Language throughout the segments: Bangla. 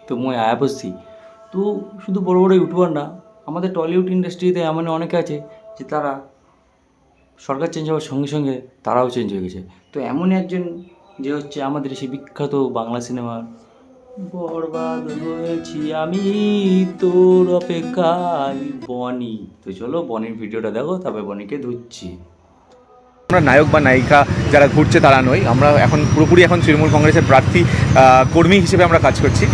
তো মুই আয়া পড়ছি। তো শুধু বড় বড় ইউটিউবার না, আমাদের টলিউড ইন্ডাস্ট্রিতে এমন অনেকে আছে যে তারা সরকার চেঞ্জ হওয়ার সঙ্গে সঙ্গে তারাও চেঞ্জ হয়ে গেছে। তো এমনই একজন যে হচ্ছে আমাদের সেই বিখ্যাত বাংলা সিনেমার বরবাদ হয়েছি আমি তোর অপেক্ষায়, বনি। তো চলো বনির ভিডিওটা দেখো, তারপরে বনিকে ধুচ্ছি। আমরা নায়ক বা নায়িকা যারা ঘুরছে তারা নই, আমরা এখন পুরোপুরি এখন তৃণমূল কংগ্রেসের প্রার্থী কর্মী হিসেবে আমরা কাজ করছি।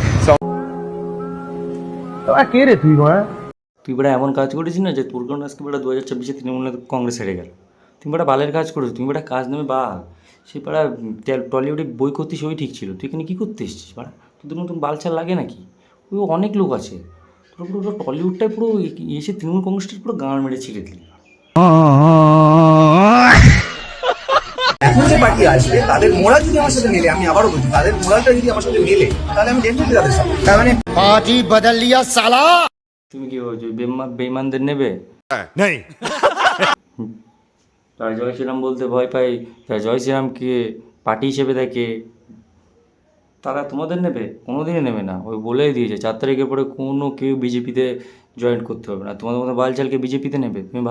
কে রে তুই ঘোড়া? তুই বেটা এমন কাজ করেছিস না যে তোর কারণে আজকে বেটা 2026 তৃণমূল কংগ্রেস হেরে গেল। তুমি বেটা বালের কাজ করেছো, তুমি বেটা কাজ নেবে বাল। সে বেটা টলিউডে বই করতিস ওই ঠিক ছিল, তুই এখানে কী করতে এসছিস বেটা? তোদের মতন বালছাল লাগে নাকি? ওই অনেক লোক আছে, তোর পুরো টলিউডটাই পুরো এসে তৃণমূল কংগ্রেসটা পুরো গাঁড় মেরে ছিঁড়ে দিলি। এখন যে পার্টি আসবে তাদের মোরাল যদি আমার সাথে মেলে, আমি আবারও বলছি তাদের মোরালটা যদি আমার সাথে মেলে, তাহলে আমি ডেফিনেটলি তাদের সাথে। তার মানে পার্টি বদল লিয়া সালা। তুমি কি ভাবছো বেইমানদের নেবে? নেই। তারা জয় শ্রীরাম বলতে ভয় পাই, তারা জয় শ্রীরামকে পার্টি হিসেবে দেখে, তারা তোমাদের নেবে? কোনোদিনই নেবে না। ওই বলেই দিয়েছে 4 তারিখের পরে কোনো কেউ বিজেপিতে জয়েন করতে হবে না। তোমাদের মতো বালচালকে বিজেপিতে নেবে? তুমি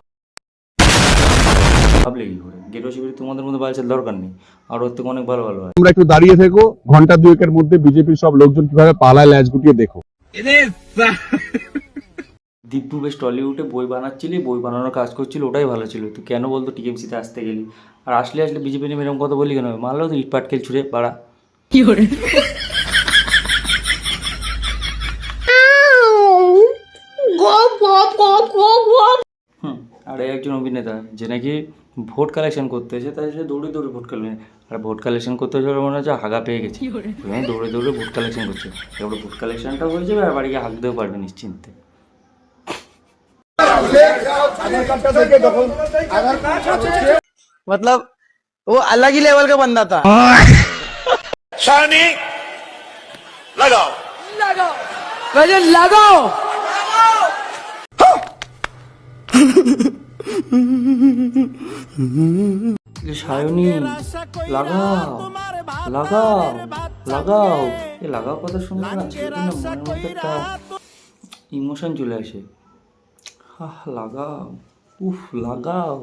ভাবলে কি করে? গেরো শিবিরে তোমাদের মতো বালচাল দরকার নেই, আর ওর থেকে অনেক ভালো ভালো হয়। তোমরা একটু দাঁড়িয়ে থেকো, ঘন্টা দুয়েকের মধ্যে বিজেপির সব লোকজন কিভাবে পালায় ল্যাজ গুটিয়ে দেখো। দীপু বেশ টলিউডে বই বানাচ্ছিলি, বই বানানোর কাজ করছিল, ওটাই ভালো ছিল। তুই কেন বলতো টিএমসিতে আসতে গেলি? আর আসলে বিজেপি নিয়ে এরকম কথা বলি কেন? মারলেও তো ইট পাটকেল ছুঁড়ে বাড়া। হুম। আর এই একজন অভিনেতা যে নাকি ভোট কালেকশন করতে এসে, তাই সে দৌড়ে দৌড়ে ভোট কালেকশন, আর ভোট কালেকশন করতে এসে মনে হচ্ছে হাগা পেয়ে গেছে, দৌড়ে দৌড়ে ভোট কালেকশন করছে। এবার ভোট কালেকশনটাও হয়ে যাবে আর বাড়িকে হাঁকতেও পারবে নিশ্চিন্তে। मतलब वो अलग ही लेवल का बंदा था। शानी लगाओ लगाओ लगाओ। সায়নী লাগাও লাগাও লাগাও, এ লাগাও কথা শুনলে না ছেলেদের না মনের মধ্যে একটা ইমোশন চলে আসে। লাগাও, উফ লাগাও।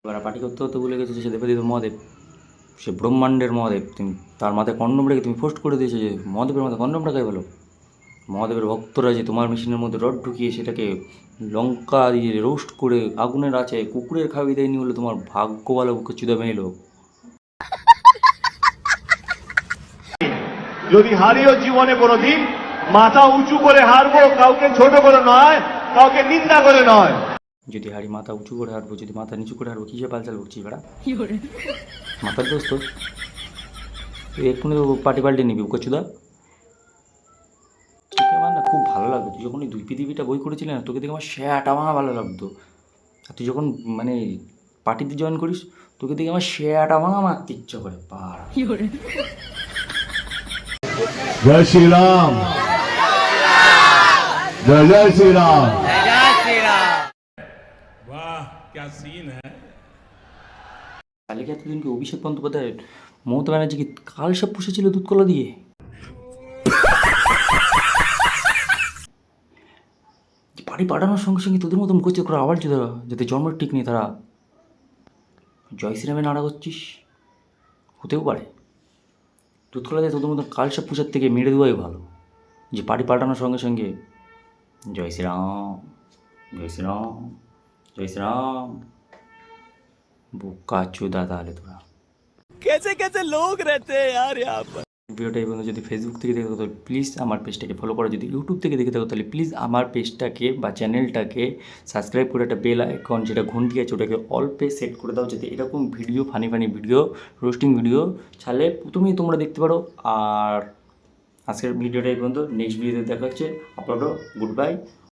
এবার পার্টি করতে করতে বলে গেছে যে সে দেবাদিত মহাদেব, সে ব্রহ্মাণ্ডের মহাদেব, তুমি তার মাথায় কন্ডম রেখে তুমি পোস্ট করে দিয়েছো যে মহাদেবের মাথায় কন্ডম রাখাই ভালো। মহাদেবের ভক্তরা যে তোমার মেশিনের মধ্যে রড ঢুকিয়ে সেটাকে লঙ্কা দিয়ে রোস্ট করে আগুনের আছে কুকুরের খাওয়ি দেয়নি বলে তোমার ভাগ্য ভালো, বুকে চুদা মেলো। যদি হারিও জীবনে কোনোদিন, মাথা উঁচু করে হারবো, কাউকে ছোট করে নয়, কাউকে নিন্দা করে নয়। যদি হারি মাথা উঁচু করে হারবো, যদি মাথা নিচু করে হারবো, কিসে পালচাল করছিস বেড়া? মাথার দোস্ত তুই এক্ষুনি পার্টি পাল্টে নিবি উকাচুদা। তোকে আমার না খুব ভালো লাগতো, তুই যখন ওই 2 পৃথিবীটা বই করেছিলি না, তোকে দেখে আমার শ্যাটা ভাঙা ভালো লাগতো। আর তুই যখন মানে পার্টিতে জয়েন করিস, তোকে দেখে আমার শ্যাটা ভাঙা মারতে ইচ্ছা করে পাড়া। জয় শ্রীরাম, জয় জয় শ্রীরাম। কালকে এতদিনকে অভিষেক বন্দ্যোপাধ্যায় মমতা ব্যানার্জিকে কাল সব পুষেছিল দুধকলা দিয়ে। বাড়ি পাঠানোর সঙ্গে সঙ্গে তোদের মতো মুখোচ্ছ করে আবার চলে যাতে জন্মের ঠিক নেই, তারা জয় শ্রীরামে নাড়া করছিস। হতেও পারে দুধকলা দিয়ে তোদের মতো কাল সব পুষার থেকে মেরে দেওয়াই ভালো, যে বাড়ি পাঠানোর সঙ্গে সঙ্গে জয় শ্রীরাম জয় শ্রীরাম জয় শ্রীরাম। বোকা চোদা তাহলে তোরা। कैसे कैसे लोग रहते हैं यार यहाँ पर। ভিডিওটা এবং যদি ফেসবুক থেকে দেখে থাকো তাহলে প্লিজ আমার পেজটাকে ফলো করো, যদি ইউটিউব থেকে দেখে থাকো তাহলে প্লিজ আমার পেজটাকে বা চ্যানেলটাকে সাবস্ক্রাইব করে একটা বেল আইকন যেটা ঘন্টি আছে ওটাকে অল পে সেট করে দাও, যাতে এরকম video funny funny video roasting video ছাড়লে প্রথমেই তোমরা দেখতে পারো। আর আজকের ভিডিওটা এই পর্যন্ত, নেক্সট ভিডিওতে দেখা হচ্ছে। আপলোডও গুড বাই।